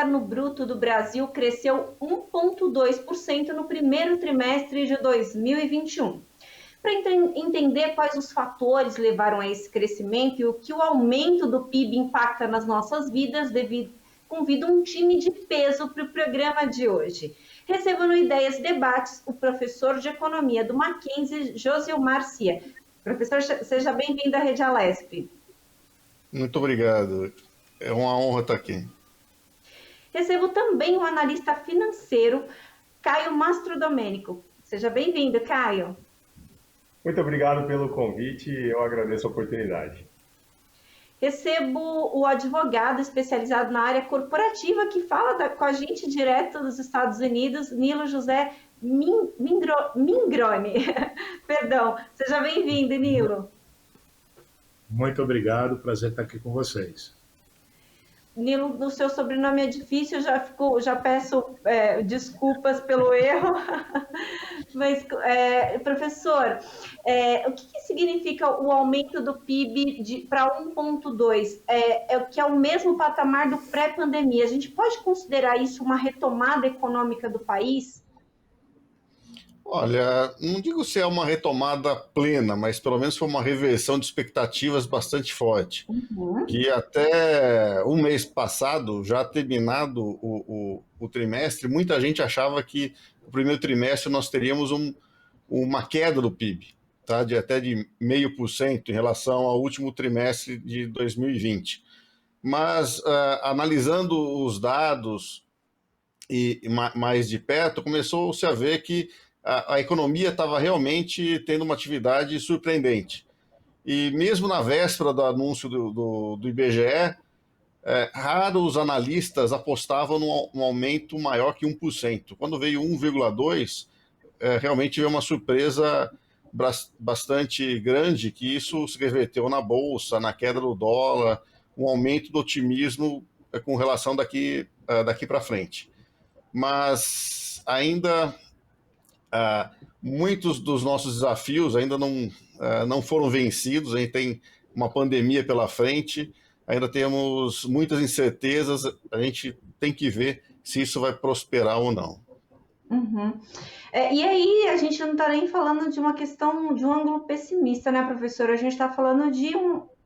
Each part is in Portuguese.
Interno Bruto do Brasil cresceu 1,2% no primeiro trimestre de 2021. Para entender quais os fatores levaram a esse crescimento e o que o aumento do PIB impacta nas nossas vidas, convido um time de peso para o programa de hoje. Recebo no Ideias e Debates o professor de Economia do Mackenzie, Josilmar Cia. Professor, seja bem-vindo à Rede Alesp. Muito obrigado. É uma honra estar aqui. Recebo também o analista financeiro, Caio Mastrodomenico. Seja bem-vindo, Caio. Muito obrigado pelo convite, eu agradeço a oportunidade. Recebo o advogado especializado na área corporativa que fala com a gente direto dos Estados Unidos, Nilo José Mingrone. Perdão, seja bem-vindo, Nilo. Muito obrigado, prazer estar aqui com vocês. Nilo, o seu sobrenome é difícil, já peço desculpas pelo erro. Mas, professor, o que significa o aumento do PIB para 1,2? Que é o mesmo patamar do pré-pandemia. A gente pode considerar isso uma retomada econômica do país? Olha, não digo se é uma retomada plena, mas pelo menos foi uma reversão de expectativas bastante forte. Uhum. Que até um mês passado, já terminado o trimestre, muita gente achava que no primeiro trimestre nós teríamos uma queda do PIB, tá? Até de 0,5% em relação ao último trimestre de 2020. Mas analisando os dados e mais de perto, começou-se a ver que a economia estava realmente tendo uma atividade surpreendente. E mesmo na véspera do anúncio do IBGE, raros analistas apostavam num aumento maior que 1%. Quando veio 1,2%, realmente veio uma surpresa bastante grande, que isso se reverteu na Bolsa, na queda do dólar, um aumento do otimismo com relação daqui para frente. Mas ainda muitos dos nossos desafios ainda não foram vencidos, a gente tem uma pandemia pela frente, ainda temos muitas incertezas, a gente tem que ver se isso vai prosperar ou não. Uhum. E aí a gente não está nem falando de uma questão de um ângulo pessimista, né, professor? A gente está falando de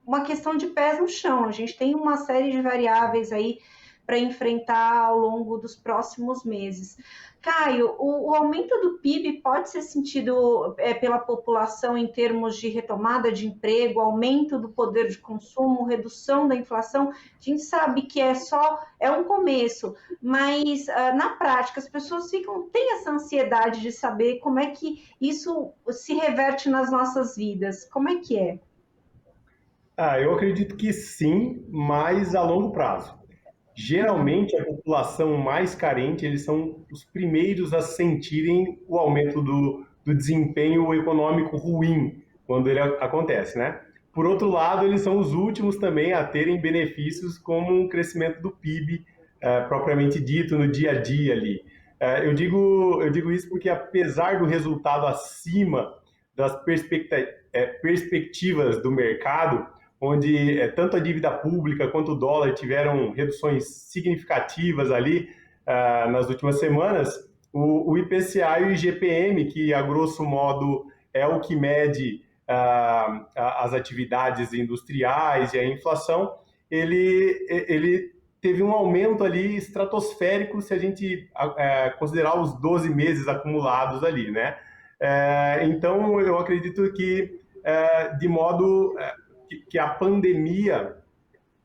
uma questão de pés no chão. A gente tem uma série de variáveis aí para enfrentar ao longo dos próximos meses. Caio, o aumento do PIB pode ser sentido pela população em termos de retomada de emprego, aumento do poder de consumo, redução da inflação? A gente sabe que é um começo, mas na prática as pessoas têm essa ansiedade de saber como é que isso se reverte nas nossas vidas. Como é que é? Eu acredito que sim, mas a longo prazo. Geralmente, a população mais carente, eles são os primeiros a sentirem o aumento do desempenho econômico ruim, quando ele acontece, né? Por outro lado, eles são os últimos também a terem benefícios como um crescimento do PIB, propriamente dito, no dia a dia ali. Eu digo isso porque, apesar do resultado acima das perspectivas do mercado, onde tanto a dívida pública quanto o dólar tiveram reduções significativas ali nas últimas semanas, o IPCA e o IGPM, que a grosso modo é o que mede as atividades industriais e a inflação, ele teve um aumento ali estratosférico se a gente considerar os 12 meses acumulados ali, né? Então, eu acredito que de modo que a pandemia,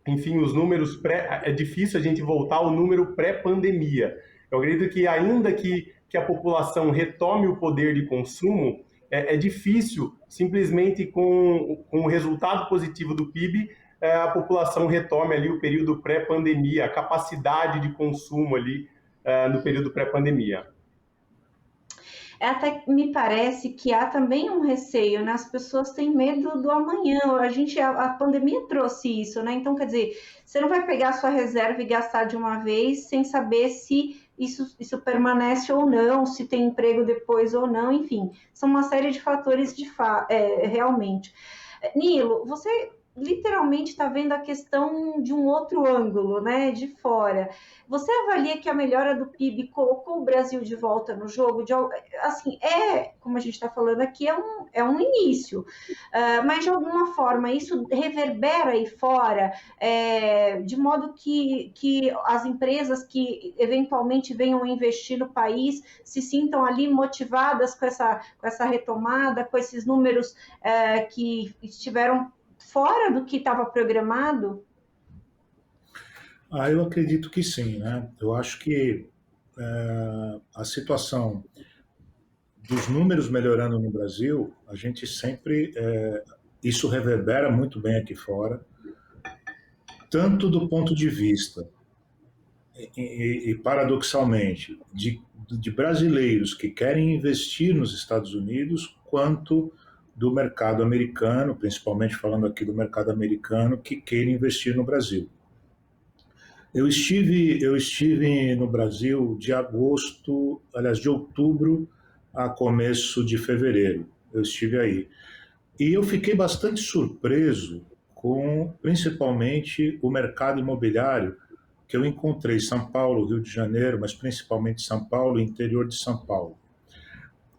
enfim, os números é difícil a gente voltar ao número pré-pandemia. Eu acredito que ainda que a população retome o poder de consumo, é difícil, simplesmente com o resultado positivo do PIB, a população retome ali o período pré-pandemia, a capacidade de consumo ali no período pré-pandemia. Até me parece que há também um receio, né? As pessoas têm medo do amanhã. A pandemia trouxe isso, né? Então, quer dizer, você não vai pegar a sua reserva e gastar de uma vez sem saber se isso permanece ou não, se tem emprego depois ou não, enfim, são uma série de fatores realmente. Nilo, você literalmente está vendo a questão de um outro ângulo, né, de fora. Você avalia que a melhora do PIB colocou o Brasil de volta no jogo? Assim, como a gente está falando aqui, é um início, mas de alguma forma isso reverbera aí fora, de modo que as empresas que eventualmente venham investir no país se sintam ali motivadas com essa retomada, com esses números que estiveram fora do que estava programado? Eu acredito que sim, né? Eu acho que a situação dos números melhorando no Brasil, a gente sempre isso reverbera muito bem aqui fora, tanto do ponto de vista e paradoxalmente de brasileiros que querem investir nos Estados Unidos, quanto do mercado americano, principalmente falando aqui do mercado americano, que queira investir no Brasil. Eu estive no Brasil de agosto, aliás, de outubro a começo de fevereiro. Eu estive aí. E eu fiquei bastante surpreso com, principalmente, o mercado imobiliário que eu encontrei em São Paulo, Rio de Janeiro, mas principalmente São Paulo e interior de São Paulo.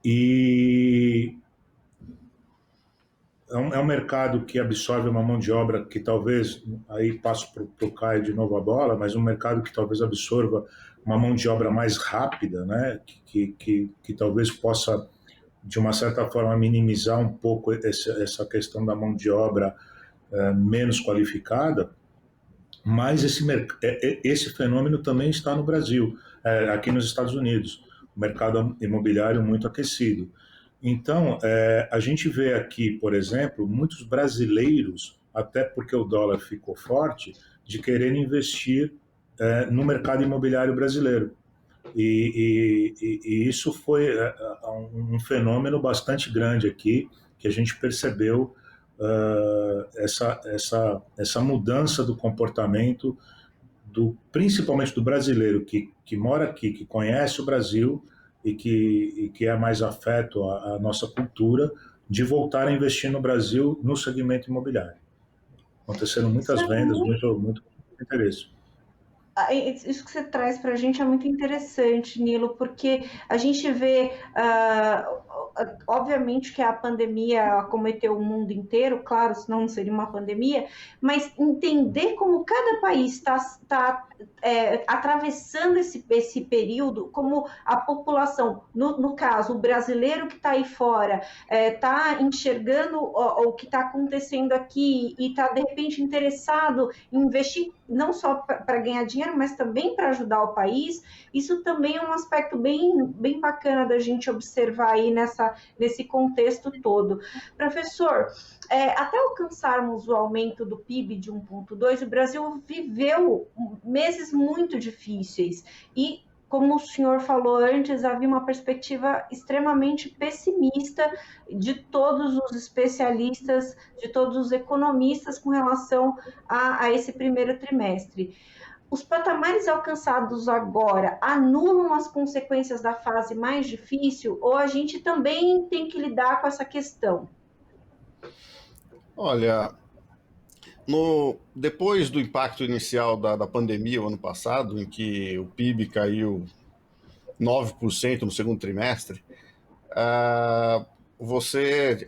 E é um mercado que absorve uma mão de obra que talvez, aí passo para o Caio de novo a bola, mas um mercado que talvez absorva uma mão de obra mais rápida, né? que talvez possa, de uma certa forma, minimizar um pouco essa questão da mão de obra menos qualificada, mas esse fenômeno também está no Brasil, aqui nos Estados Unidos, o mercado imobiliário muito aquecido. Então, a gente vê aqui, por exemplo, muitos brasileiros, até porque o dólar ficou forte, de querer investir no mercado imobiliário brasileiro. E isso foi um fenômeno bastante grande aqui, que a gente percebeu essa mudança do comportamento, principalmente do brasileiro que mora aqui, que conhece o Brasil e que é mais afeto à nossa cultura, de voltar a investir no Brasil no segmento imobiliário. Aconteceram muitas vendas, muito interesse. Isso que você traz para a gente é muito interessante, Nilo, porque a gente vê, obviamente, que a pandemia acometeu o mundo inteiro, claro, senão não seria uma pandemia, mas entender como cada país está atravessando esse período, como a população, no caso, o brasileiro que está aí fora, está enxergando o que está acontecendo aqui e está, de repente, interessado em investir não só para ganhar dinheiro, mas também para ajudar o país. Isso também é um aspecto bem bacana da gente observar aí nesse contexto todo. Professor, até alcançarmos o aumento do PIB de 1,2, o Brasil viveu meses muito difíceis e, como o senhor falou antes, havia uma perspectiva extremamente pessimista de todos os especialistas, de todos os economistas com relação a esse primeiro trimestre. Os patamares alcançados agora anulam as consequências da fase mais difícil ou a gente também tem que lidar com essa questão? Olha, depois do impacto inicial da pandemia, o ano passado, em que o PIB caiu 9% no segundo trimestre, você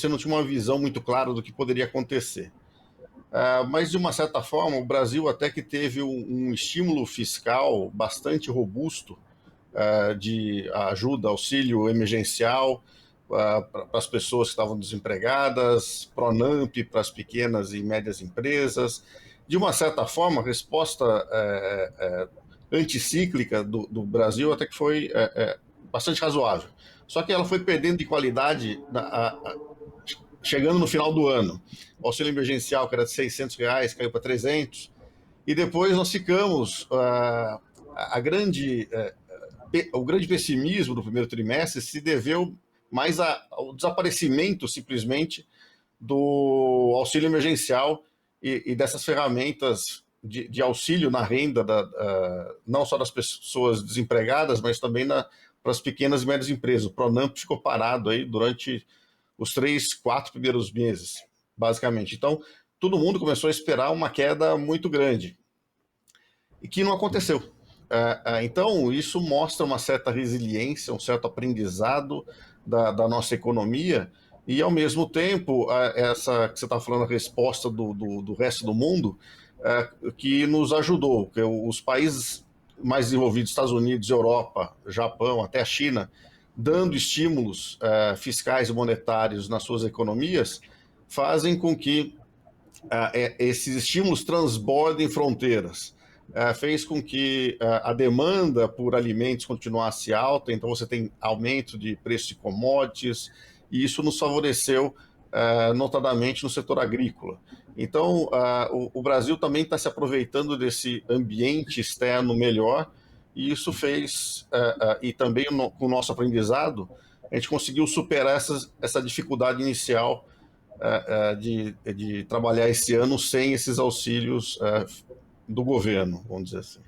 não tinha uma visão muito clara do que poderia acontecer. Mas, de uma certa forma, o Brasil até que teve um estímulo fiscal bastante robusto de ajuda, auxílio emergencial para as pessoas que estavam desempregadas, Pronamp para as pequenas e médias empresas. De uma certa forma, a resposta anticíclica do Brasil até que foi bastante razoável. Só que ela foi perdendo de qualidade chegando no final do ano. O auxílio emergencial, que era de R$600, caiu para 300. E depois nós ficamos... o grande pessimismo do primeiro trimestre se deveu mais ao desaparecimento, simplesmente, do auxílio emergencial e dessas ferramentas de auxílio na renda, não só das pessoas desempregadas, mas também para as pequenas e médias empresas. O Pronamp ficou parado aí durante os 3, 4 primeiros meses, basicamente. Então, todo mundo começou a esperar uma queda muito grande, e que não aconteceu. Então, isso mostra uma certa resiliência, um certo aprendizado da nossa economia, e, ao mesmo tempo, essa que você está falando, a resposta do resto do mundo, que nos ajudou, que os países mais desenvolvidos, Estados Unidos, Europa, Japão, até a China, dando estímulos fiscais e monetários nas suas economias, fazem com que esses estímulos transbordem fronteiras. Fez com que a demanda por alimentos continuasse alta, então você tem aumento de preço de commodities, e isso nos favoreceu notadamente no setor agrícola. Então, o Brasil também está se aproveitando desse ambiente externo melhor, e isso fez, e também com o nosso aprendizado, a gente conseguiu superar essa dificuldade inicial de trabalhar esse ano sem esses auxílios do governo, vamos dizer assim.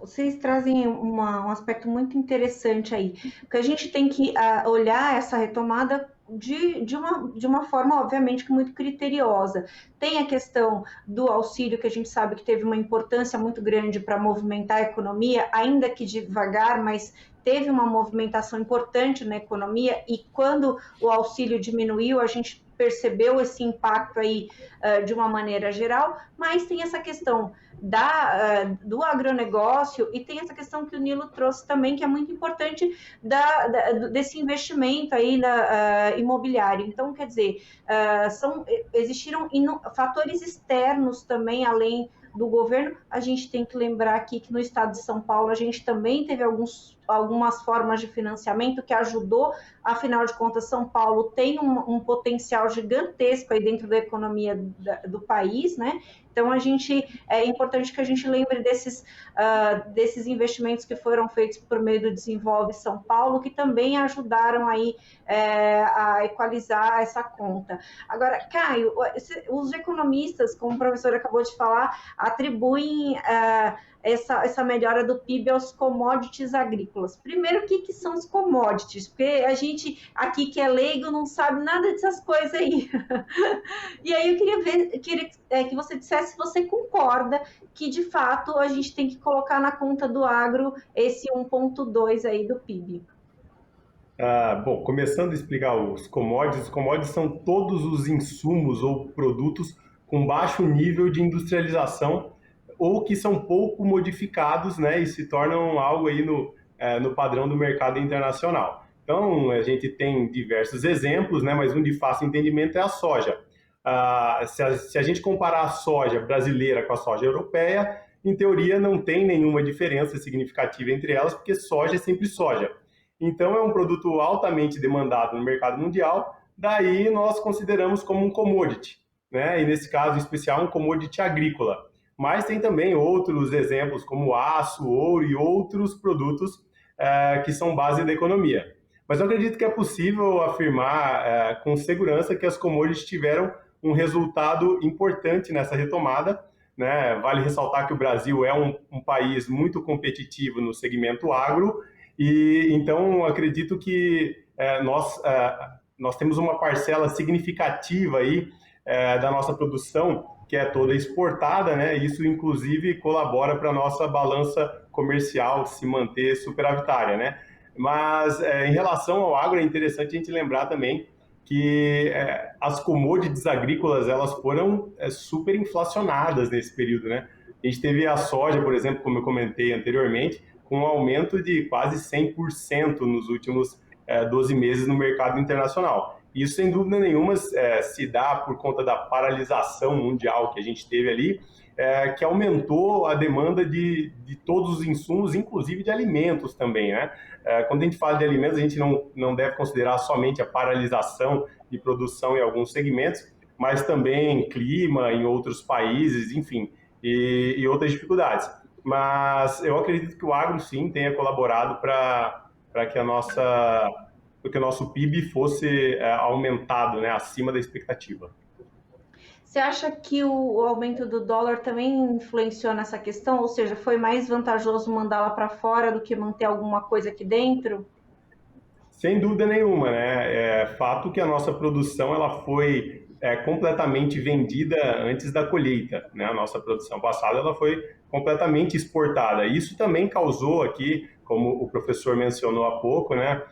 Vocês trazem um aspecto muito interessante aí, porque a gente tem que olhar essa retomada de uma forma, obviamente, muito criteriosa. Tem a questão do auxílio, que a gente sabe que teve uma importância muito grande para movimentar a economia, ainda que devagar, mas teve uma movimentação importante na economia, e quando o auxílio diminuiu, a gente percebeu esse impacto aí de uma maneira geral, mas tem essa questão do agronegócio, e tem essa questão que o Nilo trouxe também, que é muito importante, desse investimento aí imobiliário. Então, quer dizer, existiram fatores externos também, além do governo. A gente tem que lembrar aqui que no estado de São Paulo a gente também teve algumas formas de financiamento que ajudou. Afinal de contas, São Paulo tem um potencial gigantesco aí dentro da economia do país, né? Então, é importante que a gente lembre desses investimentos que foram feitos por meio do Desenvolve São Paulo, que também ajudaram aí a equalizar essa conta. Agora, Caio, os economistas, como o professor acabou de falar, atribuem essa melhora do PIB aos commodities agrícolas. Primeiro, o que são os commodities? Porque a gente aqui que é leigo não sabe nada dessas coisas aí. E aí eu queria que você dissesse se você concorda que, de fato, a gente tem que colocar na conta do agro esse 1,2 aí do PIB. Bom, começando a explicar os commodities são todos os insumos ou produtos com baixo nível de industrialização ou que são pouco modificados, né, e se tornam algo aí no padrão do mercado internacional. Então, a gente tem diversos exemplos, né, mas um de fácil entendimento é a soja. Se a gente comparar a soja brasileira com a soja europeia, em teoria não tem nenhuma diferença significativa entre elas, porque soja é sempre soja. Então, é um produto altamente demandado no mercado mundial, daí nós consideramos como um commodity, né, e nesse caso em especial um commodity agrícola. Mas tem também outros exemplos, como aço, ouro e outros produtos que são base da economia. Mas eu acredito que é possível afirmar com segurança que as commodities tiveram um resultado importante nessa retomada, né? Vale ressaltar que o Brasil é um país muito competitivo no segmento agro, e então acredito que nós temos uma parcela significativa aí da nossa produção que é toda exportada, né? Isso, inclusive, colabora para a nossa balança comercial se manter superavitária, né? Mas, em relação ao agro, é interessante a gente lembrar também que as commodities agrícolas, elas foram super inflacionadas nesse período, né? A gente teve a soja, por exemplo, como eu comentei anteriormente, com um aumento de quase 100% nos últimos 12 meses no mercado internacional. Isso, sem dúvida nenhuma, se dá por conta da paralisação mundial que a gente teve ali, que aumentou a demanda de todos os insumos, inclusive de alimentos também, né? Quando a gente fala de alimentos, a gente não deve considerar somente a paralisação de produção em alguns segmentos, mas também clima em outros países, enfim, e outras dificuldades. Mas eu acredito que o agro, sim, tenha colaborado para que o nosso PIB fosse aumentado, né, acima da expectativa. Você acha que o aumento do dólar também influenciou nessa questão? Ou seja, foi mais vantajoso mandá-la para fora do que manter alguma coisa aqui dentro? Sem dúvida nenhuma, né? É fato que a nossa produção ela foi completamente vendida antes da colheita, né? A nossa produção passada ela foi completamente exportada. Isso também causou aqui, como o professor mencionou há pouco, né?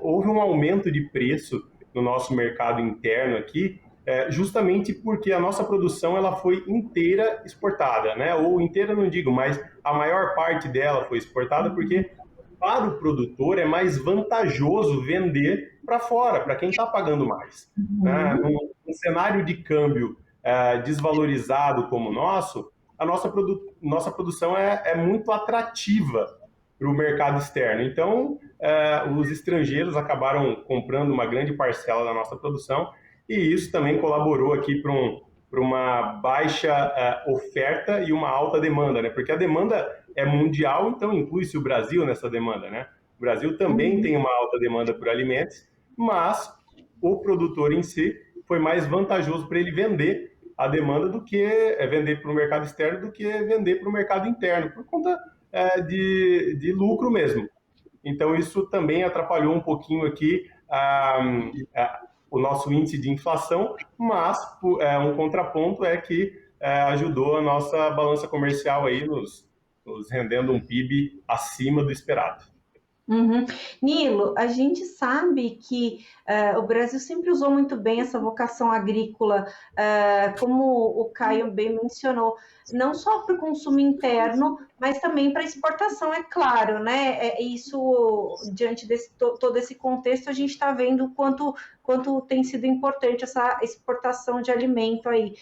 Houve um aumento de preço no nosso mercado interno aqui, justamente porque a nossa produção ela foi inteira exportada, né? Ou inteira não digo, mas a maior parte dela foi exportada porque para o produtor é mais vantajoso vender para fora, para quem está pagando mais. Né? Num cenário de câmbio desvalorizado como o nosso, a nossa produção é muito atrativa para o mercado externo. Então, os estrangeiros acabaram comprando uma grande parcela da nossa produção e isso também colaborou aqui para uma baixa oferta e uma alta demanda, né? Porque a demanda é mundial, então inclui-se o Brasil nessa demanda, né? O Brasil também tem uma alta demanda por alimentos, mas o produtor em si foi mais vantajoso para ele vender a demanda do que vender para o mercado externo do que vender para o mercado interno, por conta de lucro mesmo. Então isso também atrapalhou um pouquinho aqui o nosso índice de inflação, mas um contraponto é que ajudou a nossa balança comercial aí nos rendendo um PIB acima do esperado. Nilo, a gente sabe que o Brasil sempre usou muito bem essa vocação agrícola, como o Caio bem mencionou, não só para o consumo interno, mas também para exportação, é claro, né? Isso, diante de todo esse contexto, a gente está vendo quanto tem sido importante essa exportação de alimento aí.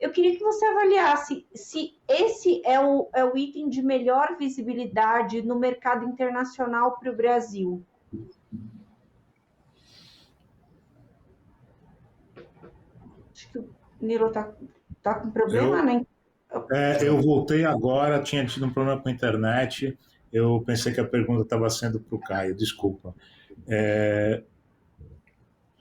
Eu queria que você avaliasse se esse é o item de melhor visibilidade no mercado internacional para o Brasil. Acho que o Nilo está com problema, né? Eu voltei agora, tinha tido um problema com a internet, eu pensei que a pergunta estava sendo para o Caio, desculpa.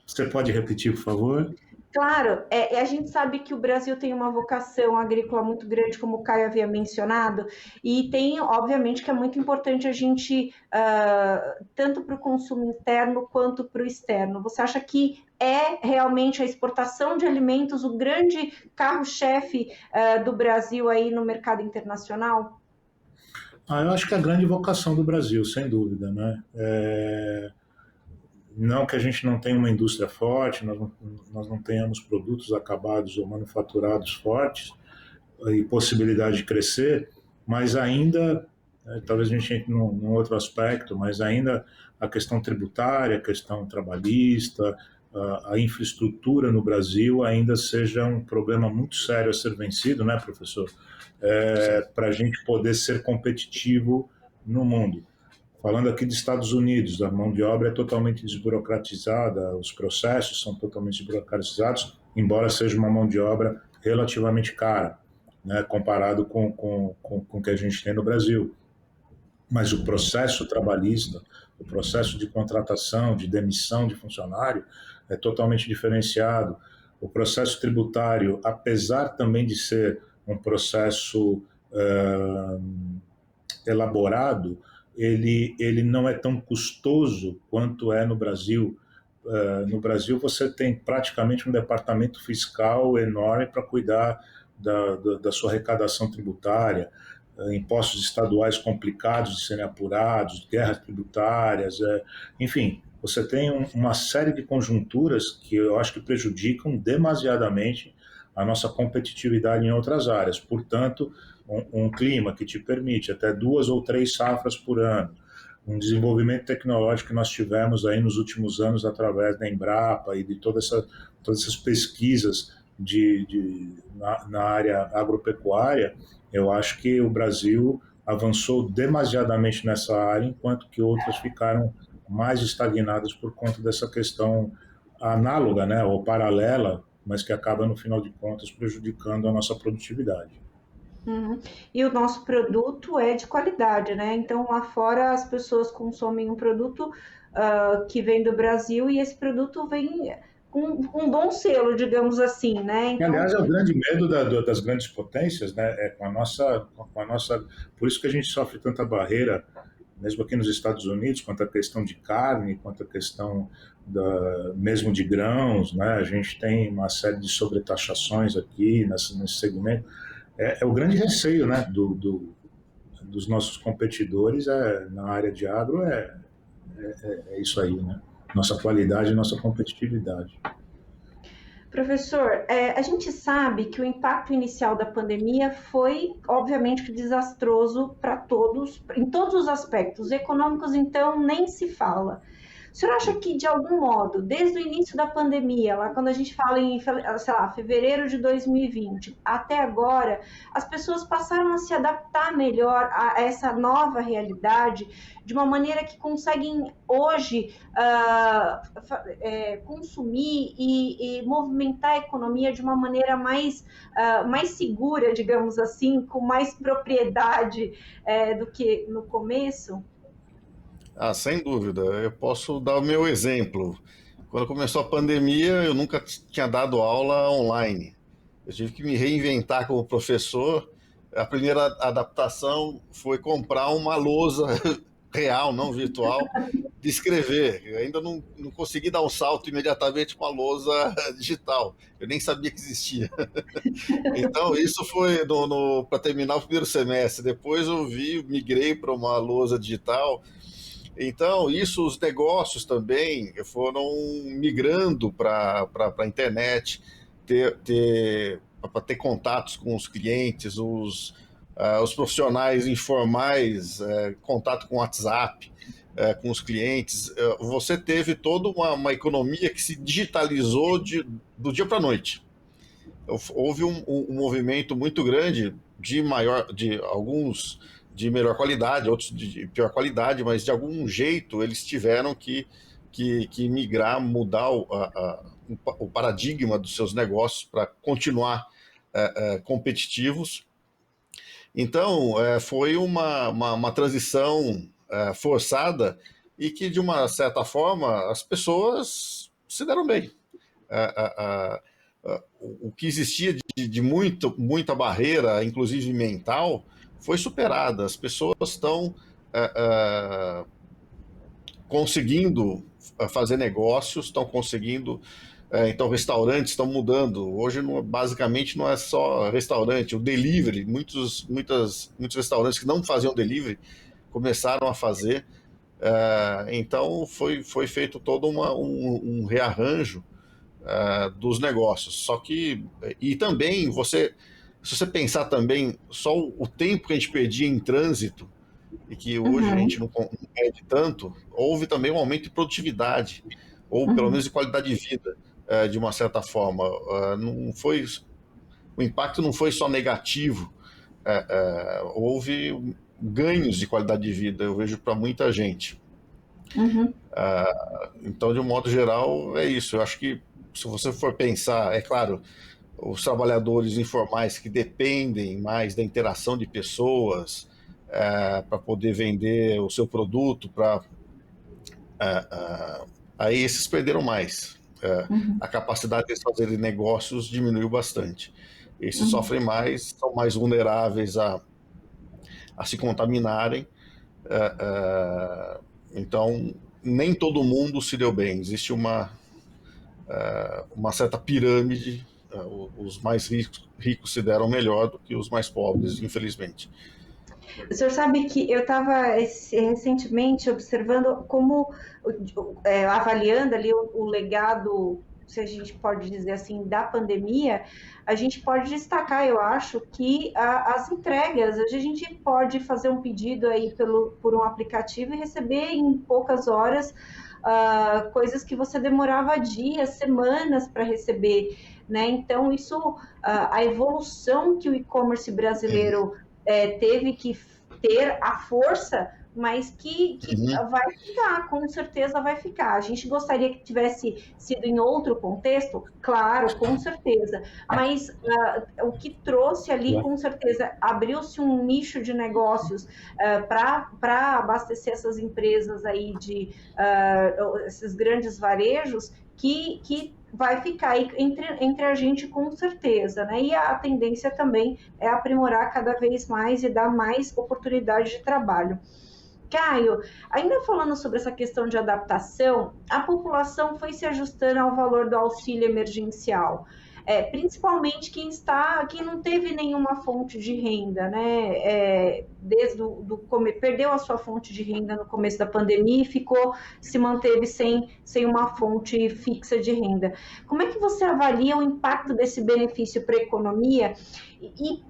Você pode repetir, por favor? Claro, a gente sabe que o Brasil tem uma vocação agrícola muito grande, como o Caio havia mencionado, e tem, obviamente, que é muito importante a gente, tanto para o consumo interno quanto para o externo. Você acha que é realmente a exportação de alimentos o grande carro-chefe do Brasil aí no mercado internacional? Eu acho que é a grande vocação do Brasil, sem dúvida, né? Não que a gente não tenha uma indústria forte, nós não tenhamos produtos acabados ou manufaturados fortes e possibilidade de crescer, mas ainda, talvez a gente entre num outro aspecto, mas ainda a questão tributária, a questão trabalhista, a infraestrutura no Brasil ainda seja um problema muito sério a ser vencido, né, professor? Para a gente poder ser competitivo no mundo. Falando aqui dos Estados Unidos, a mão de obra é totalmente desburocratizada, os processos são totalmente desburocratizados, embora seja uma mão de obra relativamente cara, né, comparado com o que a gente tem no Brasil. Mas o processo trabalhista, o processo de contratação, de demissão de funcionário é totalmente diferenciado. O processo tributário, apesar também de ser um processo elaborado, ele não é tão custoso quanto é no Brasil. No Brasil, você tem praticamente um departamento fiscal enorme para cuidar da sua arrecadação tributária, impostos estaduais complicados de serem apurados, guerras tributárias, enfim, você tem uma série de conjunturas que eu acho que prejudicam demasiadamente a nossa competitividade em outras áreas. Portanto, um clima que te permite até 2 ou 3 safras por ano, um desenvolvimento tecnológico que nós tivemos aí nos últimos anos através da Embrapa e de todas essas pesquisas na área agropecuária, eu acho que o Brasil avançou demasiadamente nessa área, enquanto que outras ficaram mais estagnadas por conta dessa questão análoga, né, ou paralela, mas que acaba, no final de contas, prejudicando a nossa produtividade. E o nosso produto é de qualidade, né? Então, lá fora, as pessoas consomem um produto que vem do Brasil e esse produto vem com um bom selo, digamos assim, né? Então... Aliás, é o grande medo das grandes potências, né? Com a nossa, por isso que a gente sofre tanta barreira mesmo aqui nos Estados Unidos, quanto à questão de carne, quanto à questão mesmo de grãos, né? A gente tem uma série de sobretaxações aqui nesse segmento. É o grande receio, né, dos nossos competidores na área de agro é isso aí, né? Nossa qualidade e nossa competitividade. Professor, a gente sabe que o impacto inicial da pandemia foi, obviamente, desastroso para todos, em todos os aspectos. Econômicos, então, nem se fala. O senhor acha que, de algum modo, desde o início da pandemia, lá quando a gente fala em, sei lá, fevereiro de 2020, até agora, as pessoas passaram a se adaptar melhor a essa nova realidade, de uma maneira que conseguem hoje consumir e movimentar a economia de uma maneira mais segura, digamos assim, com mais propriedade do que no começo? Sem dúvida. Eu posso dar o meu exemplo. Quando começou a pandemia, eu nunca tinha dado aula online. Eu tive que me reinventar como professor. A primeira adaptação foi comprar uma lousa real, não virtual, de escrever. Eu ainda não consegui dar um salto imediatamente para uma lousa digital. Eu nem sabia que existia. Então, isso foi para terminar o primeiro semestre. Depois eu migrei para uma lousa digital. Então, os negócios também foram migrando para a internet, para ter contatos com os clientes, os profissionais informais, contato com o WhatsApp, com os clientes. Você teve toda uma economia que se digitalizou do dia para a noite. Houve um movimento muito grande de alguns de melhor qualidade, outros de pior qualidade, mas de algum jeito eles tiveram que migrar, mudar o paradigma dos seus negócios para continuar competitivos. Então, foi uma transição forçada e que, de uma certa forma, as pessoas se deram bem. O que existia de muita barreira, inclusive mental, foi superada. As pessoas estão conseguindo fazer negócios, estão conseguindo. Então, restaurantes estão mudando. Hoje, basicamente, não é só restaurante, o delivery. Muitos restaurantes que não faziam delivery começaram a fazer. Então, foi feito todo um rearranjo dos negócios. Só que, e também, se você pensar também, só o tempo que a gente perdia em trânsito, e que hoje a gente não perde tanto, houve também um aumento de produtividade, ou pelo menos de qualidade de vida, de uma certa forma. O impacto não foi só negativo, houve ganhos de qualidade de vida, eu vejo para muita gente. Então, de um modo geral, é isso. Eu acho que, se você for pensar, é claro, os trabalhadores informais que dependem mais da interação de pessoas para poder vender o seu produto, aí esses perderam mais. A capacidade de fazerem negócios diminuiu bastante. Esses sofrem mais, são mais vulneráveis a se contaminarem. Então, nem todo mundo se deu bem. Existe uma certa pirâmide. Os mais ricos se deram melhor do que os mais pobres, infelizmente. O senhor sabe que eu estava recentemente observando como, avaliando ali o legado, se a gente pode dizer assim, da pandemia, a gente pode destacar, eu acho, que as entregas, hoje a gente pode fazer um pedido aí por um aplicativo e receber em poucas horas coisas que você demorava dias, semanas para receber, né? Então, a evolução que o e-commerce brasileiro teve que ter a força, mas que vai ficar, com certeza vai ficar. A gente gostaria que tivesse sido em outro contexto, claro, com certeza, mas o que trouxe ali, com certeza, abriu-se um nicho de negócios para abastecer essas empresas aí, esses grandes varejos, que vai ficar aí entre a gente, com certeza, né? E a tendência também é aprimorar cada vez mais e dar mais oportunidade de trabalho. Caio, ainda falando sobre essa questão de adaptação, a população foi se ajustando ao valor do auxílio emergencial. Principalmente quem não teve nenhuma fonte de renda, né? Perdeu a sua fonte de renda no começo da pandemia e se manteve sem uma fonte fixa de renda. Como é que você avalia o impacto desse benefício para a economia? E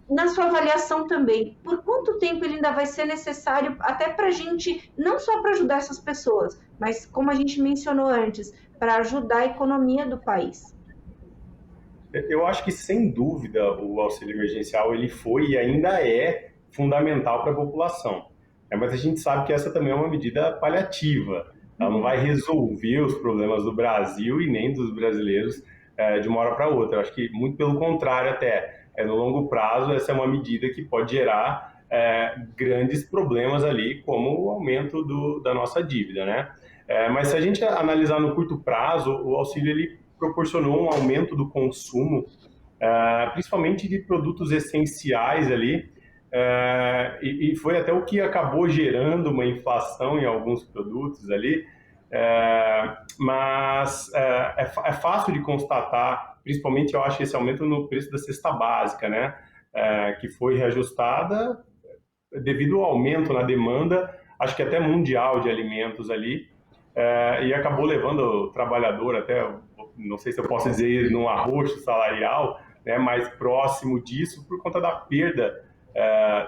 na sua avaliação também, por quanto tempo ele ainda vai ser necessário até para a gente, não só para ajudar essas pessoas, mas como a gente mencionou antes, para ajudar a economia do país? Eu acho que, sem dúvida, o auxílio emergencial ele foi e ainda é fundamental para a população. Mas a gente sabe que essa também é uma medida paliativa. Ela não vai resolver os problemas do Brasil e nem dos brasileiros de uma hora para outra. Eu acho que, muito pelo contrário, até no longo prazo, essa é uma medida que pode gerar grandes problemas ali, como o aumento da nossa dívida, né? Mas se a gente analisar no curto prazo, o auxílio ele proporcionou um aumento do consumo, principalmente de produtos essenciais ali, e foi até o que acabou gerando uma inflação em alguns produtos ali, mas é fácil de constatar, principalmente eu acho esse aumento no preço da cesta básica, né, que foi reajustada devido ao aumento na demanda, acho que até mundial de alimentos ali, e acabou levando o trabalhador até, não sei se eu posso dizer, num arroxo salarial, né, mais próximo disso por conta da perda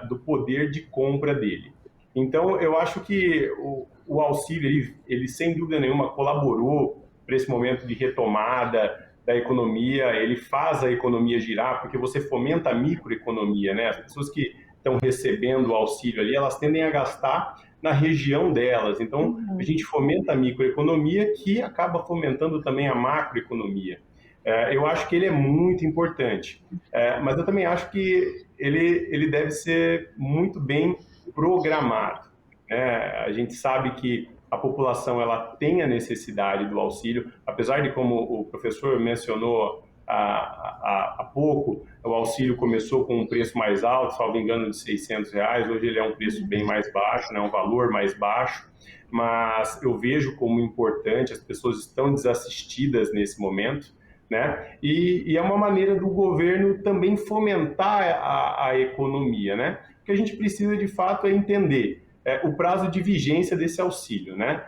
do poder de compra dele. Então, eu acho que o auxílio, ele sem dúvida nenhuma colaborou para esse momento de retomada da economia, ele faz a economia girar, porque você fomenta a microeconomia, né? As pessoas que estão recebendo o auxílio ali, elas tendem a gastar na região delas. Então, a gente fomenta a microeconomia, que acaba fomentando também a macroeconomia. Eu acho que ele é muito importante, mas eu também acho que ele deve ser muito bem programado. A gente sabe que a população ela tem a necessidade do auxílio, apesar de, como o professor mencionou há pouco, o auxílio começou com um preço mais alto, salvo engano, de R$600, hoje ele é um preço bem mais baixo, né, um valor mais baixo, mas eu vejo como importante, as pessoas estão desassistidas nesse momento, né, e é uma maneira do governo também fomentar a economia, né, o que a gente precisa de fato é entender o prazo de vigência desse auxílio, né,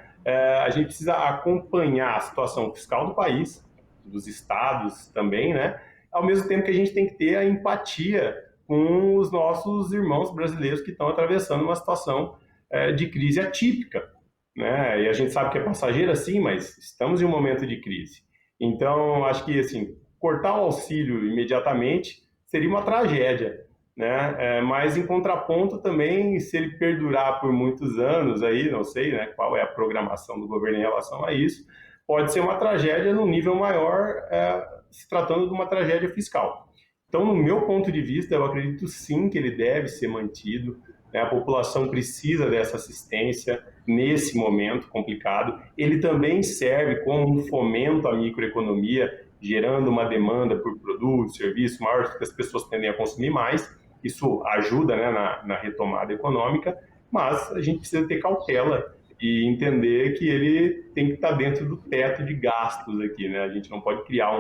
a gente precisa acompanhar a situação fiscal do país, dos estados também, né? Ao mesmo tempo que a gente tem que ter a empatia com os nossos irmãos brasileiros que estão atravessando uma situação de crise atípica, né? E a gente sabe que é passageira, sim, mas estamos em um momento de crise. Então, acho que, assim, cortar o auxílio imediatamente seria uma tragédia, né? Mas, em contraponto, também, se ele perdurar por muitos anos, aí, não sei, né, qual é a programação do governo em relação a isso, pode ser uma tragédia no nível maior, se tratando de uma tragédia fiscal. Então, no meu ponto de vista, eu acredito sim que ele deve ser mantido, né? A população precisa dessa assistência nesse momento complicado. Ele também serve como um fomento à microeconomia, gerando uma demanda por produtos, serviços maiores, que as pessoas tendem a consumir mais. Isso ajuda, né, na retomada econômica, mas a gente precisa ter cautela e entender que ele tem que estar dentro do teto de gastos aqui, né? A gente não pode criar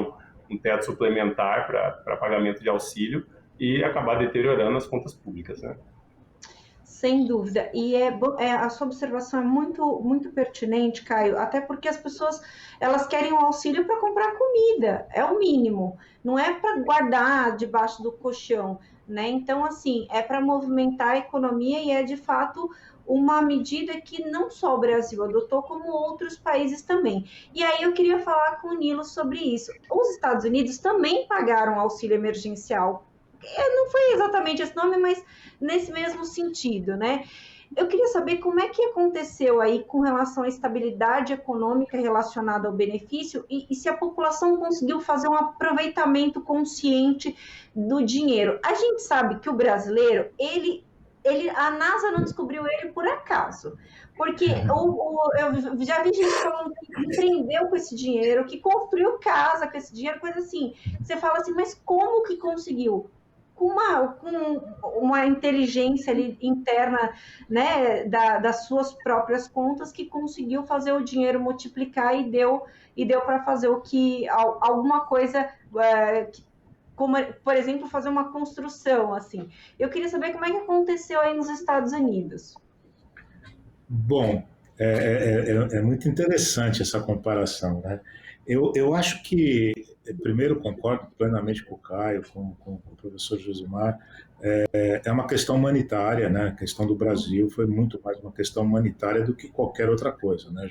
um teto suplementar para pagamento de auxílio e acabar deteriorando as contas públicas, né? Sem dúvida. E a sua observação é muito, muito pertinente, Caio, até porque as pessoas elas querem o auxílio para comprar comida, é o mínimo, não é para guardar debaixo do colchão, né? Então, assim, é para movimentar a economia e é de fato uma medida que não só o Brasil adotou, como outros países também. E aí eu queria falar com o Nilo sobre isso. Os Estados Unidos também pagaram auxílio emergencial. Não foi exatamente esse nome, mas nesse mesmo sentido, né? Eu queria saber como é que aconteceu aí com relação à estabilidade econômica relacionada ao benefício e se a população conseguiu fazer um aproveitamento consciente do dinheiro. A gente sabe que o brasileiro, a NASA não descobriu ele por acaso, porque eu já vi gente falando que empreendeu com esse dinheiro, que construiu casa com esse dinheiro, coisa assim. Você fala assim, mas como que conseguiu? com uma inteligência ali interna, né, das suas próprias contas, que conseguiu fazer o dinheiro multiplicar e deu para fazer alguma coisa, como, por exemplo, fazer uma construção, assim. Eu queria saber como é que aconteceu aí nos Estados Unidos. Bom, é muito interessante essa comparação, né? Eu acho que, primeiro, concordo plenamente com o Caio, com o professor Josimar, é uma questão humanitária, né? A questão do Brasil foi muito mais uma questão humanitária do que qualquer outra coisa, né?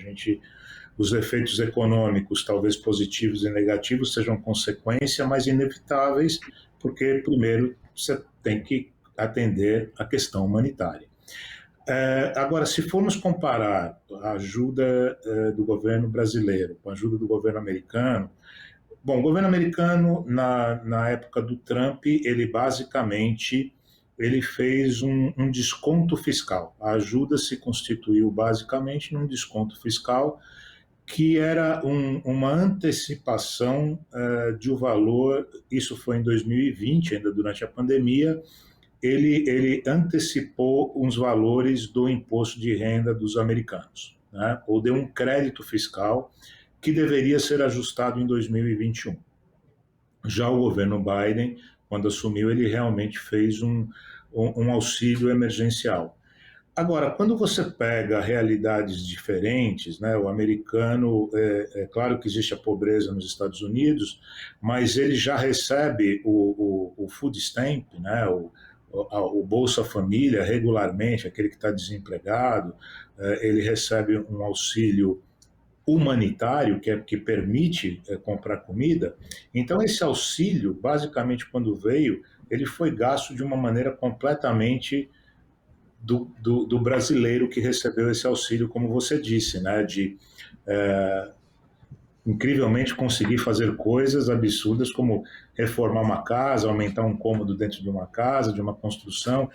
Os efeitos econômicos, talvez positivos e negativos, sejam consequência, mas inevitáveis, porque, primeiro, você tem que atender a questão humanitária. Agora, se formos comparar a ajuda do governo brasileiro com a ajuda do governo americano, bom, o governo americano, na época do Trump, ele basicamente fez um desconto fiscal. A ajuda se constituiu basicamente num desconto fiscal que era uma antecipação de um valor, isso foi em 2020, ainda durante a pandemia. Ele antecipou uns valores do imposto de renda dos americanos, né? Ou deu um crédito fiscal que deveria ser ajustado em 2021. Já o governo Biden, quando assumiu, ele realmente fez um auxílio emergencial. Agora, quando você pega realidades diferentes, né, o americano, é claro que existe a pobreza nos Estados Unidos, mas ele já recebe o food stamp, né, o Bolsa Família regularmente, aquele que está desempregado, ele recebe um auxílio humanitário que permite comprar comida. Então, esse auxílio, basicamente, quando veio, ele foi gasto de uma maneira completamente do brasileiro que recebeu esse auxílio, como você disse, né, de incrivelmente conseguir fazer coisas absurdas como reformar uma casa, aumentar um cômodo dentro de uma casa, de uma construção.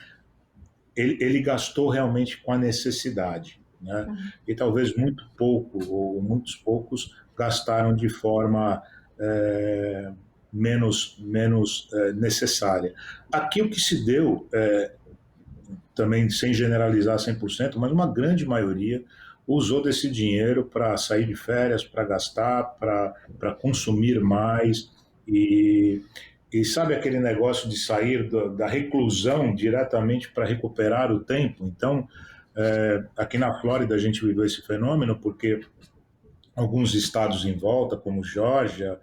Ele gastou realmente com a necessidade, né? E talvez muito pouco, ou muitos poucos, gastaram de forma menos necessária. Aqui o que se deu, também sem generalizar 100%, mas uma grande maioria usou desse dinheiro para sair de férias, para gastar, para consumir mais. E sabe aquele negócio de sair da reclusão diretamente para recuperar o tempo? Então, aqui na Flórida a gente viveu esse fenômeno porque alguns estados em volta, como Geórgia,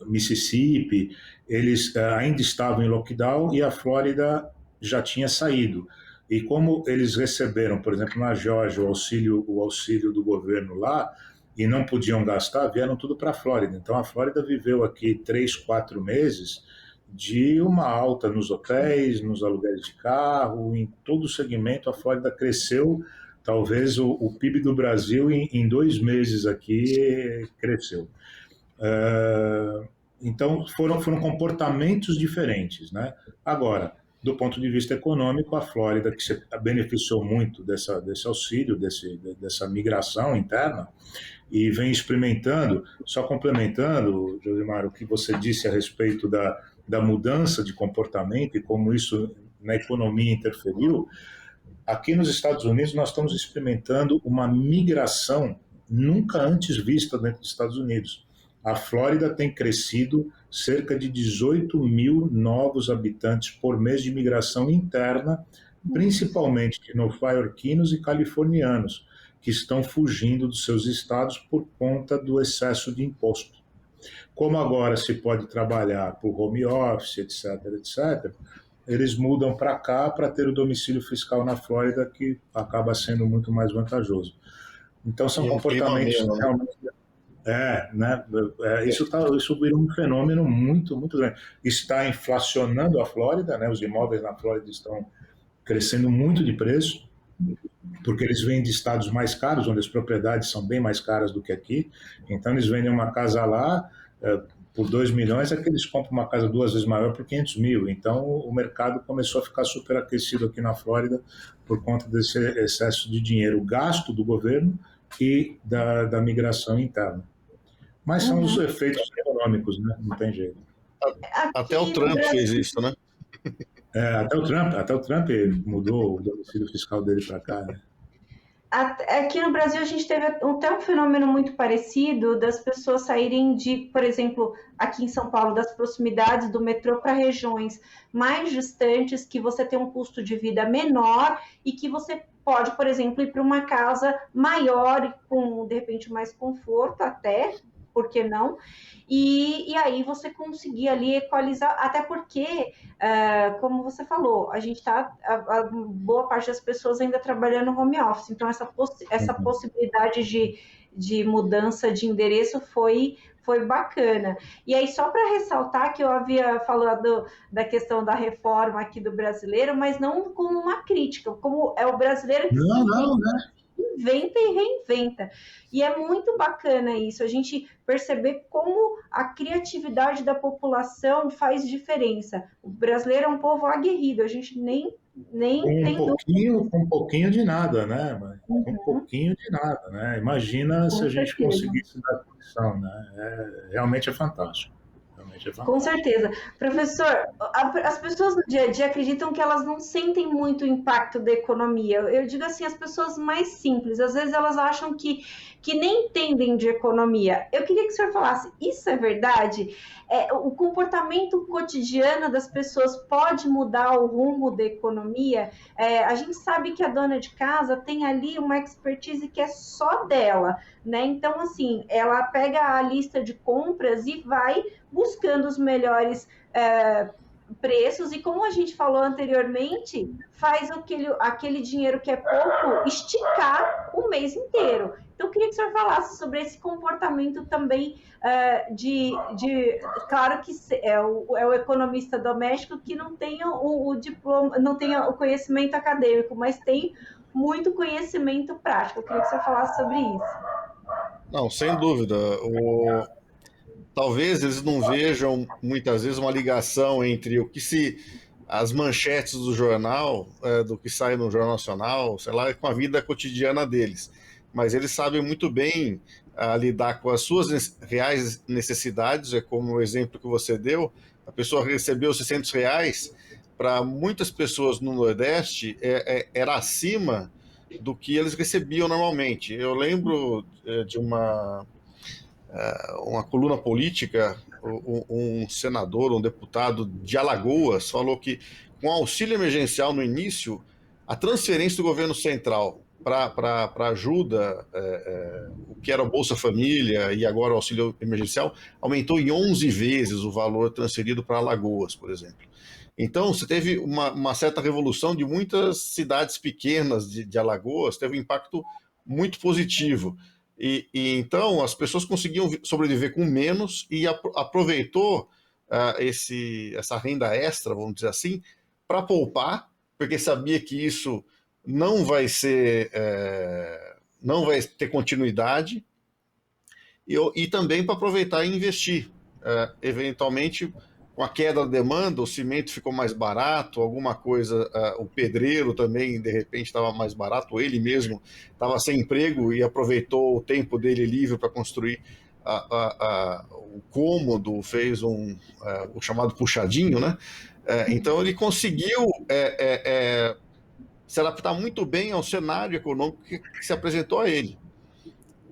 Mississippi, eles ainda estavam em lockdown e a Flórida já tinha saído. E como eles receberam, por exemplo, na Geórgia, o auxílio do governo lá, e não podiam gastar, vieram tudo para a Flórida. Então, a Flórida viveu aqui 3, 4 meses de uma alta nos hotéis, nos aluguéis de carro, em todo o segmento. A Flórida cresceu, talvez o PIB do Brasil, em 2 meses aqui, cresceu. Então, foram comportamentos diferentes, né? Agora, do ponto de vista econômico, a Flórida, que se beneficiou muito desse auxílio, dessa migração interna, e vem experimentando, só complementando, Josimar, o que você disse a respeito da mudança de comportamento e como isso na economia interferiu. Aqui nos Estados Unidos nós estamos experimentando uma migração nunca antes vista dentro dos Estados Unidos. A Flórida tem crescido cerca de 18 mil novos habitantes por mês de migração interna, principalmente de nova-iorquinos e californianos, que estão fugindo dos seus estados por conta do excesso de imposto. Como agora se pode trabalhar por home office, etc., eles mudam para cá para ter o domicílio fiscal na Flórida, que acaba sendo muito mais vantajoso. Então, são comportamentos realmente... Isso virou um fenômeno muito, muito grande. Está inflacionando a Flórida, né? Os imóveis na Flórida estão crescendo muito de preço, porque eles vêm de estados mais caros, onde as propriedades são bem mais caras do que aqui. Então, eles vendem uma casa lá por 2 milhões, é que eles compram uma casa 2 vezes maior por 500 mil. Então, o mercado começou a ficar superaquecido aqui na Flórida por conta desse excesso de dinheiro gasto do governo e da migração interna. Mas são os efeitos econômicos, né? Não tem jeito. Até o Aqui no Trump fez Brasil, isso, né? Até o Trump mudou o domicílio fiscal dele para cá, né? aqui no Brasil a gente teve até um fenômeno muito parecido das pessoas saírem de, por exemplo, aqui em São Paulo, das proximidades do metrô para regiões mais distantes, que você tem um custo de vida menor e que você pode, por exemplo, ir para uma casa maior e com, de repente, mais conforto até, por que não? E aí você conseguir ali equalizar, até porque como você falou, a gente está, a boa parte das pessoas ainda trabalhando no home office, então essa Uhum. possibilidade de mudança de endereço foi bacana. E aí, só para ressaltar que eu havia falado da questão da reforma aqui do brasileiro, mas não como uma crítica, como é o brasileiro que se Não, não, né? inventa e reinventa. E é muito bacana isso, a gente perceber como a criatividade da população faz diferença. O brasileiro é um povo aguerrido, a gente nem tem dúvida. Com um pouquinho de nada, né? Com um Uhum, pouquinho de nada, né? Imagina se com a gente certeza. conseguisse dar condição, né? Realmente é fantástico. Realmente é Com fantástico. certeza. Professor, as pessoas no dia a dia acreditam que elas não sentem muito o impacto da economia. Eu digo assim, as pessoas mais simples, às vezes elas acham que nem entendem de economia. Eu queria que o senhor falasse, isso é verdade? O comportamento cotidiano das pessoas pode mudar o rumo da economia? A gente sabe que a dona de casa tem ali uma expertise que é só dela, né? Então, assim, ela pega a lista de compras e vai buscando os melhores preços e, como a gente falou anteriormente, faz aquele dinheiro que é pouco esticar o mês inteiro. Então, eu queria que o senhor falasse sobre esse comportamento também claro que é o economista doméstico que não tem o diploma, não tem o conhecimento acadêmico, mas tem muito conhecimento prático. Eu queria que o senhor falasse sobre isso. Não, sem dúvida. Talvez eles não vejam muitas vezes uma ligação entre o que se as manchetes do jornal, do que sai no Jornal Nacional, sei lá, com a vida cotidiana deles. Mas eles sabem muito bem lidar com as suas reais necessidades, é como o exemplo que você deu, a pessoa recebeu R$ 600, para muitas pessoas no Nordeste era acima do que eles recebiam normalmente. Eu lembro de uma coluna política, um senador, um deputado de Alagoas, falou que com auxílio emergencial no início, a transferência do governo central para ajuda, o que era o Bolsa Família e agora o auxílio emergencial, aumentou em 11 vezes o valor transferido para Alagoas, por exemplo. Então, você teve uma certa revolução de muitas cidades pequenas de Alagoas, teve um impacto muito positivo. Então as pessoas conseguiam sobreviver com menos e aproveitou essa renda extra, vamos dizer assim, para poupar, porque sabia que isso não vai ser, não vai ter continuidade, e também para aproveitar e investir. Eventualmente, com a queda da demanda, o cimento ficou mais barato, alguma coisa, o pedreiro também, de repente, estava mais barato, ou ele mesmo estava sem emprego e aproveitou o tempo dele livre para construir o cômodo, fez o chamado puxadinho, né? Então, ele conseguiu se adaptar muito bem ao cenário econômico que se apresentou a ele,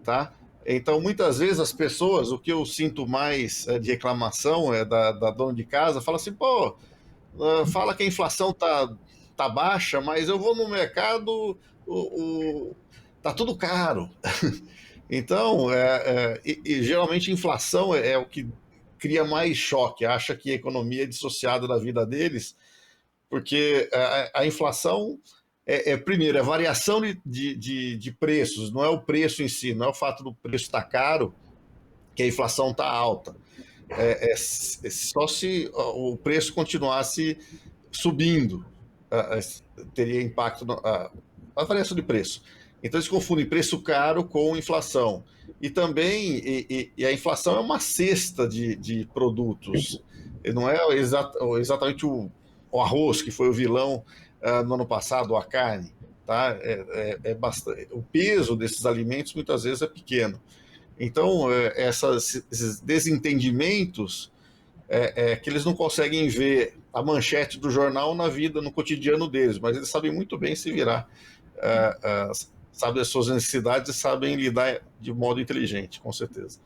tá? Então, muitas vezes as pessoas, o que eu sinto mais de reclamação é da dona de casa, fala assim, pô, fala que a inflação tá baixa, mas eu vou no mercado, tá tudo caro. Então, geralmente inflação é o que cria mais choque, acha que a economia é dissociada da vida deles, porque a inflação primeiro, é variação de preços, não é o preço em si, não é o fato do preço estar caro que a inflação está alta. Só se o preço continuasse subindo, teria impacto na variação de preço. Então eles confundem preço caro com inflação. E também, a inflação é uma cesta de produtos. Não é exatamente o arroz, que foi o vilão no ano passado, a carne. Tá? Bastante, o peso desses alimentos muitas vezes é pequeno. Então, esses desentendimentos que eles não conseguem ver a manchete do jornal na vida, no cotidiano deles, mas eles sabem muito bem se virar, sabem as suas necessidades e sabem lidar de modo inteligente, com certeza.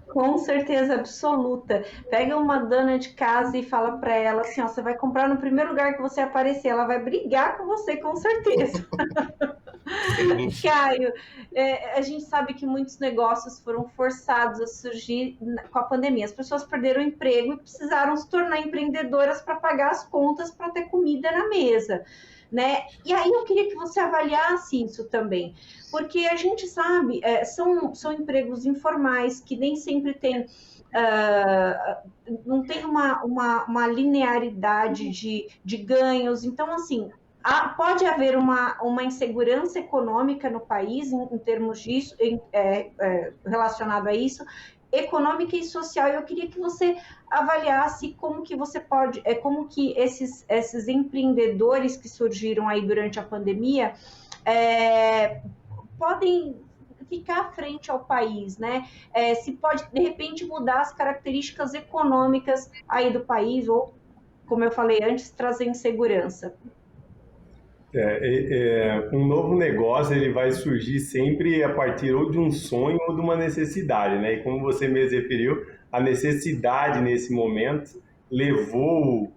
Com certeza absoluta. Pega uma dona de casa e fala para ela assim, ó, você vai comprar no primeiro lugar que você aparecer, ela vai brigar com você, com certeza. Caio, a gente sabe que muitos negócios foram forçados a surgir com a pandemia. As pessoas perderam o emprego e precisaram se tornar empreendedoras para pagar as contas, para ter comida na mesa, né? E aí eu queria que você avaliasse isso também, porque a gente sabe, são empregos informais que nem sempre tem, não tem uma linearidade de ganhos. Então, assim, pode haver uma insegurança econômica no país em termos disso, relacionado a isso, econômica e social. Eu queria que você avaliasse como que você pode, como que esses empreendedores que surgiram aí durante a pandemia podem ficar à frente ao país, né? Se pode, de repente, mudar as características econômicas aí do país, ou, como eu falei antes, trazer insegurança. Um novo negócio ele vai surgir sempre a partir ou de um sonho ou de uma necessidade, né? E como você mesmo referiu, a necessidade nesse momento levou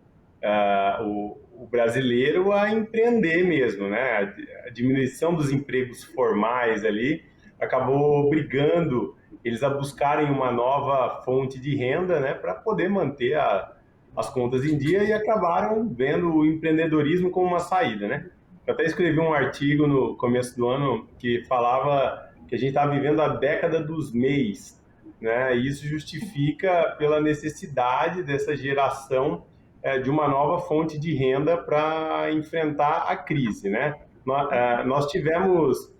o brasileiro a empreender mesmo, né? A diminuição dos empregos formais ali acabou obrigando eles a buscarem uma nova fonte de renda, né? Para poder manter as contas em dia, e acabaram vendo o empreendedorismo como uma saída, né? Eu até escrevi um artigo no começo do ano que falava que a gente está vivendo a década dos MEIs, né? E isso justifica pela necessidade dessa geração de uma nova fonte de renda para enfrentar a crise, né? Nós tivemos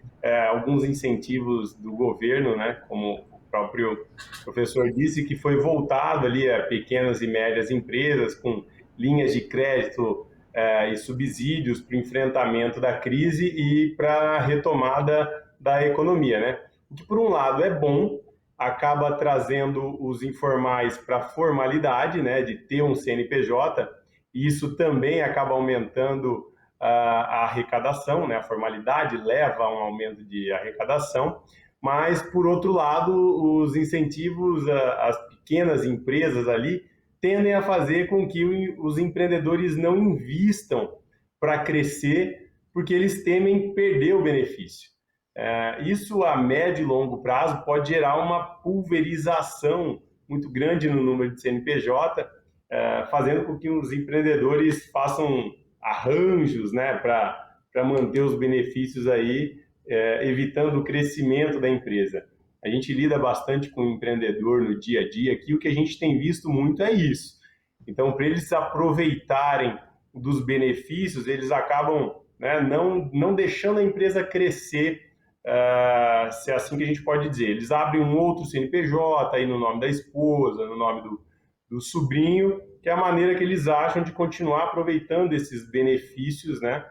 alguns incentivos do governo, né? Como o próprio professor disse, que foi voltado ali a pequenas e médias empresas com linhas de crédito e subsídios para o enfrentamento da crise e para a retomada da economia, né? O que, por um lado, é bom, acaba trazendo os informais para a formalidade, né, de ter um CNPJ, e isso também acaba aumentando a arrecadação, né? A formalidade leva a um aumento de arrecadação, mas, por outro lado, os incentivos às pequenas empresas ali tendem a fazer com que os empreendedores não invistam para crescer, porque eles temem perder o benefício. Isso, a médio e longo prazo, pode gerar uma pulverização muito grande no número de CNPJ, fazendo com que os empreendedores façam arranjos, né, para manter os benefícios aí, evitando o crescimento da empresa. A gente lida bastante com o empreendedor no dia a dia, aqui o que a gente tem visto muito é isso. Então, para eles aproveitarem dos benefícios, eles acabam, né, não deixando a empresa crescer, se é assim que a gente pode dizer. Eles abrem um outro CNPJ aí no nome da esposa, no nome do sobrinho, que é a maneira que eles acham de continuar aproveitando esses benefícios, né,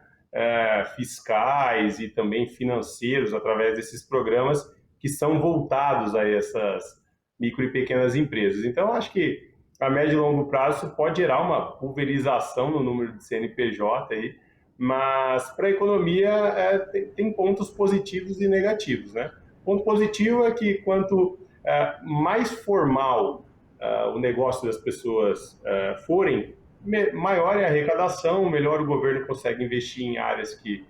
fiscais e também financeiros através desses programas que são voltados a essas micro e pequenas empresas. Então, acho que a médio e longo prazo isso pode gerar uma pulverização no número de CNPJ aí, mas para a economia tem pontos positivos e negativos, né? Ponto positivo é que quanto mais formal o negócio das pessoas forem, maior é a arrecadação, melhor o governo consegue investir em áreas que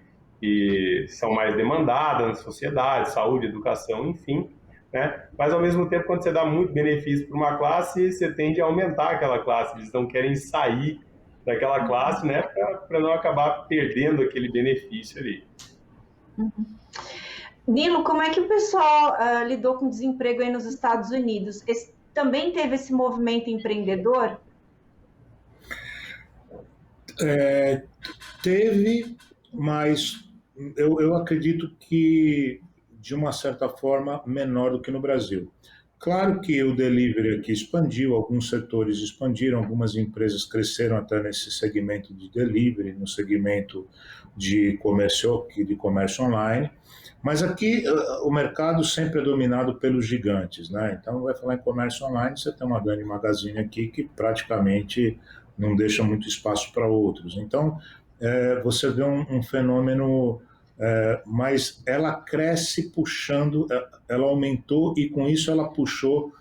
são mais demandadas na sociedade, saúde, educação, enfim, né? Mas, ao mesmo tempo, quando você dá muito benefício para uma classe, você tende a aumentar aquela classe, eles não querem sair daquela classe, né, para não acabar perdendo aquele benefício ali. Nilo, como é que o pessoal lidou com o desemprego aí nos Estados Unidos? Também teve esse movimento empreendedor? Teve, mas eu acredito que, de uma certa forma, menor do que no Brasil. Claro que o delivery aqui expandiu, alguns setores expandiram, algumas empresas cresceram até nesse segmento de delivery, no segmento de comércio online. Mas aqui o mercado sempre é dominado pelos gigantes, né? Então, vai falar em comércio online, você tem uma grande Magazine aqui que praticamente não deixa muito espaço para outros. Então, você vê um fenômeno, mas ela cresce puxando, ela aumentou e com isso ela puxou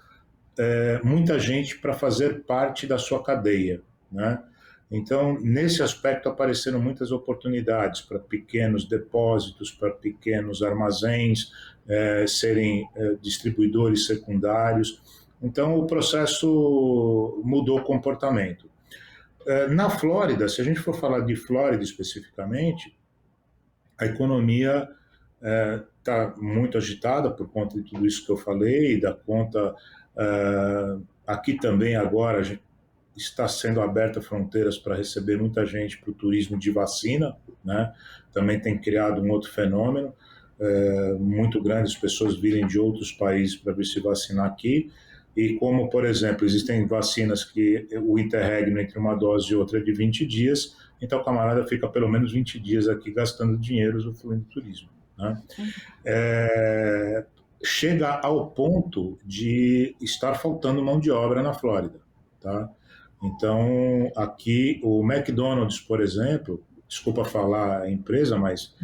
muita gente para fazer parte da sua cadeia, né? Então, nesse aspecto, apareceram muitas oportunidades para pequenos depósitos, para pequenos armazéns serem distribuidores secundários. Então, o processo mudou o comportamento. Na Flórida, se a gente for falar de Flórida especificamente, a economia está muito agitada por conta de tudo isso que eu falei, da conta... aqui também agora a gente está sendo aberta fronteiras para receber muita gente para o turismo de vacina, né? Também tem criado um outro fenômeno muito grande, as pessoas virem de outros países para vir se vacinar aqui, e como, por exemplo, existem vacinas que o interregno entre uma dose e outra é de 20 dias, então o camarada fica pelo menos 20 dias aqui gastando dinheiro usufruindo do turismo, né? Chega ao ponto de estar faltando mão de obra na Flórida, tá? Então, aqui o McDonald's, por exemplo, desculpa falar a empresa, mas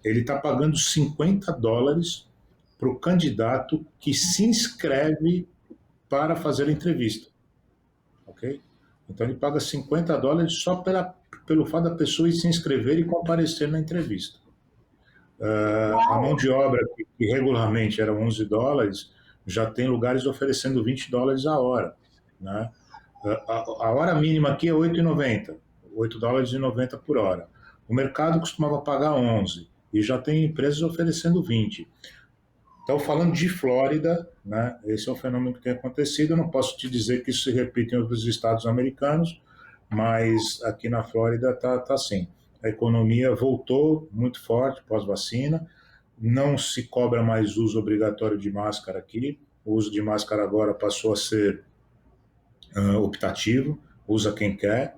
ele está pagando $50 para o candidato que se inscreve para fazer a entrevista, ok? Então, ele paga $50 só pelo fato da pessoa ir se inscrever e comparecer na entrevista. A mão de obra, que regularmente era $11, já tem lugares oferecendo $20 a hora, né? A hora mínima aqui é $8,90, $8,90 por hora. O mercado costumava pagar 11 e já tem empresas oferecendo 20. Então, falando de Flórida, né, esse é o fenômeno que tem acontecido. Eu não posso te dizer que isso se repite em outros estados americanos, mas aqui na Flórida está assim. A economia voltou muito forte pós-vacina, não se cobra mais uso obrigatório de máscara aqui, o uso de máscara agora passou a ser optativo, usa quem quer,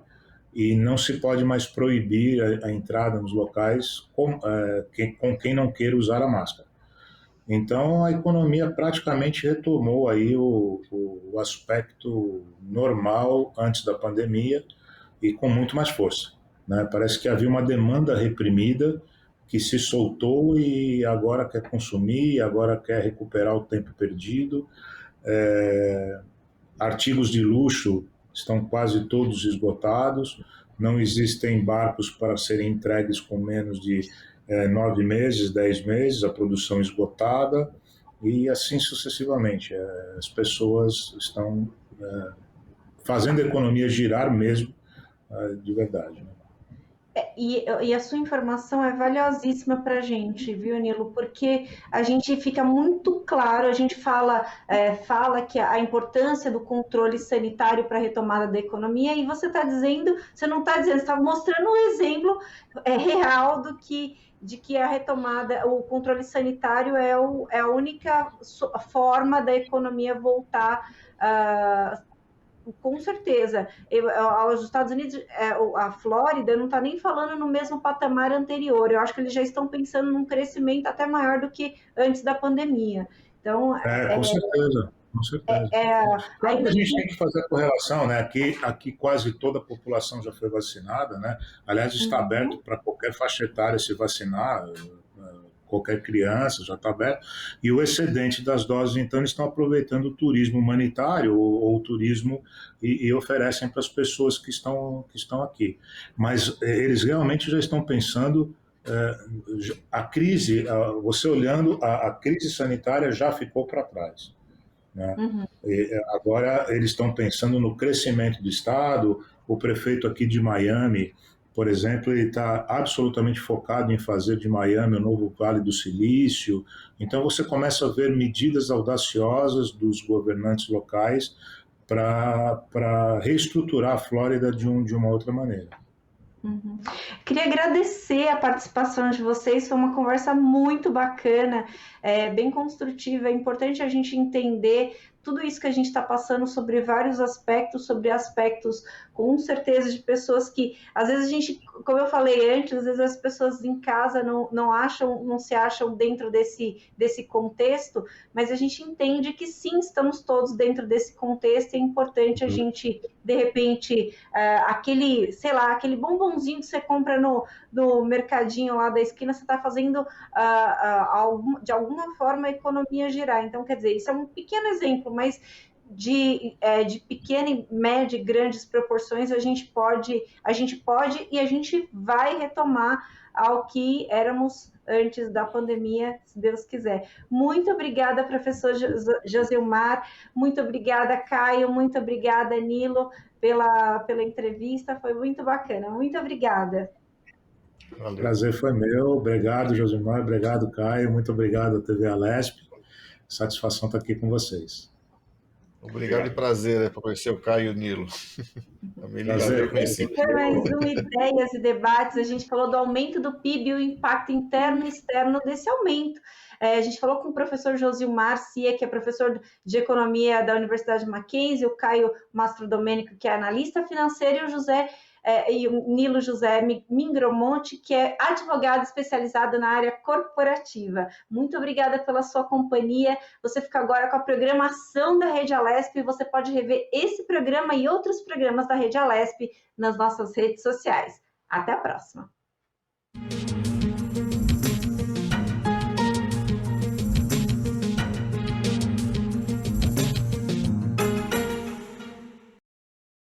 e não se pode mais proibir a entrada nos locais com quem não queira usar a máscara. Então, a economia praticamente retomou aí o aspecto normal antes da pandemia e com muito mais força, né? Parece que havia uma demanda reprimida que se soltou e agora quer consumir, agora quer recuperar o tempo perdido. Artigos de luxo estão quase todos esgotados, não existem barcos para serem entregues com menos de 9 meses, 10 meses, a produção esgotada, e assim sucessivamente. As pessoas estão fazendo a economia girar mesmo, de verdade, né? E a sua informação é valiosíssima para a gente, viu, Nilo? Porque a gente fica muito claro, a gente fala que a importância do controle sanitário para a retomada da economia, e você está dizendo, você não está dizendo, você está mostrando um exemplo real de que a retomada, o controle sanitário é a única forma da economia voltar com certeza. Os Estados Unidos, a Flórida, não está nem falando no mesmo patamar anterior. Eu acho que eles já estão pensando num crescimento até maior do que antes da pandemia. Então, com certeza. Com certeza. Claro que a gente tem que fazer a correlação, né? Aqui quase toda a população já foi vacinada, né? Aliás, está aberto para qualquer faixa etária se vacinar, qualquer criança já está aberto, e o excedente das doses, então, eles estão aproveitando o turismo humanitário ou o turismo e oferecem para as pessoas que estão aqui. Mas eles realmente já estão pensando, a crise, você olhando, a crise sanitária já ficou para trás, né? Agora eles estão pensando no crescimento do estado. O prefeito aqui de Miami, por exemplo, ele está absolutamente focado em fazer de Miami o novo Vale do Silício. Então você começa a ver medidas audaciosas dos governantes locais para reestruturar a Flórida de uma outra maneira. Queria agradecer a participação de vocês, foi uma conversa muito bacana, bem construtiva. É importante a gente entender tudo isso que a gente está passando sobre vários aspectos, sobre aspectos com certeza de pessoas que, às vezes a gente, como eu falei antes, às vezes as pessoas em casa não se acham dentro desse contexto, mas a gente entende que sim, estamos todos dentro desse contexto, é importante a gente, de repente, aquele bombonzinho que você compra no mercadinho lá da esquina, você está fazendo de alguma forma a economia girar. Então, quer dizer, isso é um pequeno exemplo, mas de pequena, média e grandes proporções a gente pode e a gente vai retomar ao que éramos antes da pandemia, se Deus quiser. Muito obrigada, professor Josilmar, muito obrigada, Caio, muito obrigada, Nilo, pela entrevista, foi muito bacana. Muito obrigada. Valeu. O prazer foi meu. Obrigado, Josilmar. Obrigado, Caio. Muito obrigado, TV Alesp. Satisfação estar aqui com vocês. Obrigado e prazer por conhecer o Caio e o Nilo. Prazer. Esse foi mais um Ideias e Debates. A gente falou do aumento do PIB e o impacto interno e externo desse aumento. A gente falou com o professor Josilmar Cia, que é professor de Economia da Universidade Mackenzie, o Caio Mastrodomenico, que é analista financeiro, e o Nilo José Mingromonte, que é advogado especializado na área corporativa. Muito obrigada pela sua companhia. Você fica agora com a programação da Rede Alesp e você pode rever esse programa e outros programas da Rede Alesp nas nossas redes sociais. Até a próxima!